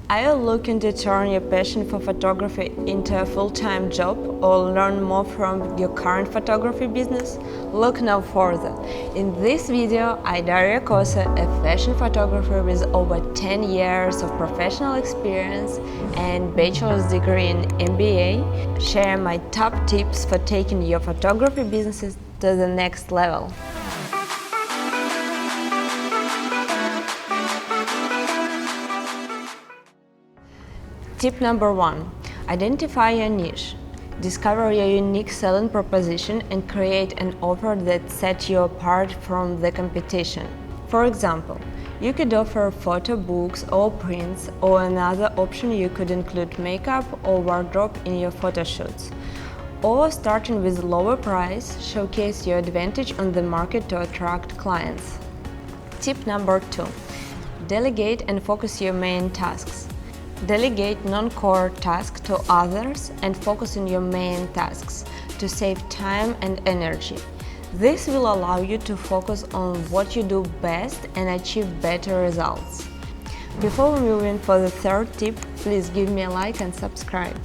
Are you looking to turn your passion for photography into a full-time job or learn more from your current photography business? Look no further. In this video, I, Daria Koso, a fashion photographer with over 10 years of professional experience and bachelor's degree in MBA, share my top tips for taking your photography businesses to the next level. Tip number 1. Identify your niche. Discover your unique selling proposition and create an offer that sets you apart from the competition. For example, you could offer photo books or prints, or another option you could include makeup or wardrobe in your photo shoots. Or starting with lower price, showcase your advantage on the market to attract clients. Tip number 2. Delegate and focus your main tasks. Delegate non-core tasks to others and focus on your main tasks to save time and energy. This will allow you to focus on what you do best and achieve better results. Before we move in for the third tip, please give me a like and subscribe.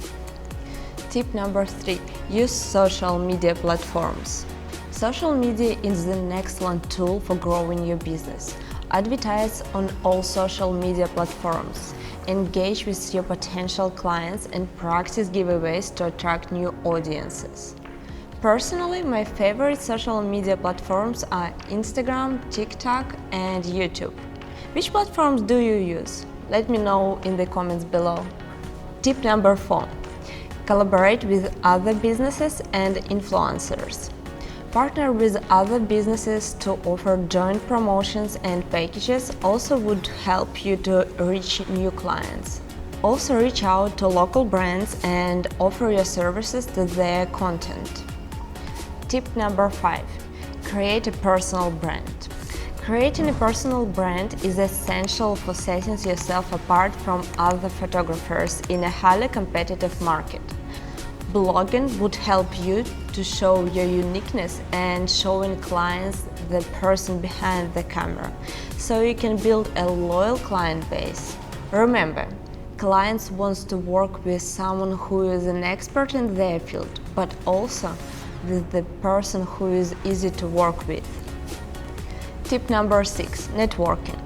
Tip number 3. Use social media platforms. Social media is an excellent tool for growing your business. Advertise on all social media platforms. Engage with your potential clients and practice giveaways to attract new audiences. Personally, my favorite social media platforms are Instagram, TikTok, and YouTube. Which platforms do you use? Let me know in the comments below. Tip number 4. Collaborate with other businesses and influencers. Partner with other businesses to offer joint promotions and packages also would help you to reach new clients. Also reach out to local brands and offer your services to their content. Tip number 5. Create a personal brand. Creating a personal brand is essential for setting yourself apart from other photographers in a highly competitive market. Blogging would help you to show your uniqueness and showing clients the person behind the camera, so you can build a loyal client base. Remember, clients want to work with someone who is an expert in their field, but also with the person who is easy to work with. Tip number 6. Networking.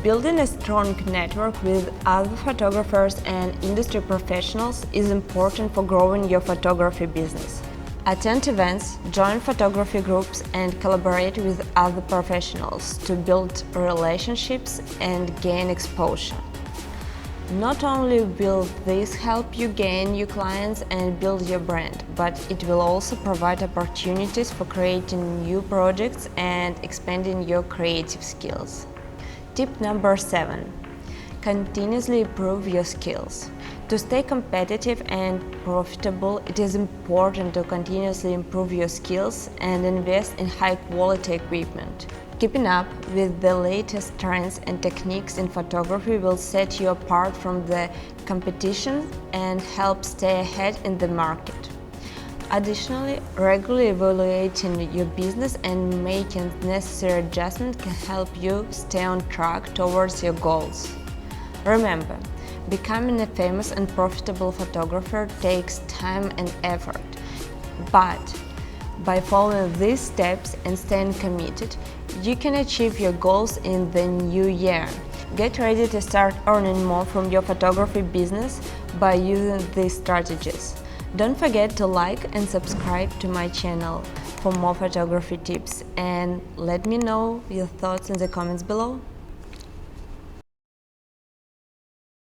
Building a strong network with other photographers and industry professionals is important for growing your photography business. Attend events, join photography groups, and collaborate with other professionals to build relationships and gain exposure. Not only will this help you gain new clients and build your brand, but it will also provide opportunities for creating new projects and expanding your creative skills. Tip number 7. Continuously improve your skills. To stay competitive and profitable, it is important to continuously improve your skills and invest in high-quality equipment. Keeping up with the latest trends and techniques in photography will set you apart from the competition and help stay ahead in the market. Additionally, regularly evaluating your business and making necessary adjustments can help you stay on track towards your goals. Remember, becoming a famous and profitable photographer takes time and effort, but by following these steps and staying committed, you can achieve your goals in the new year. Get ready to start earning more from your photography business by using these strategies. Don't forget to like and subscribe to my channel for more photography tips, and let me know your thoughts in the comments below.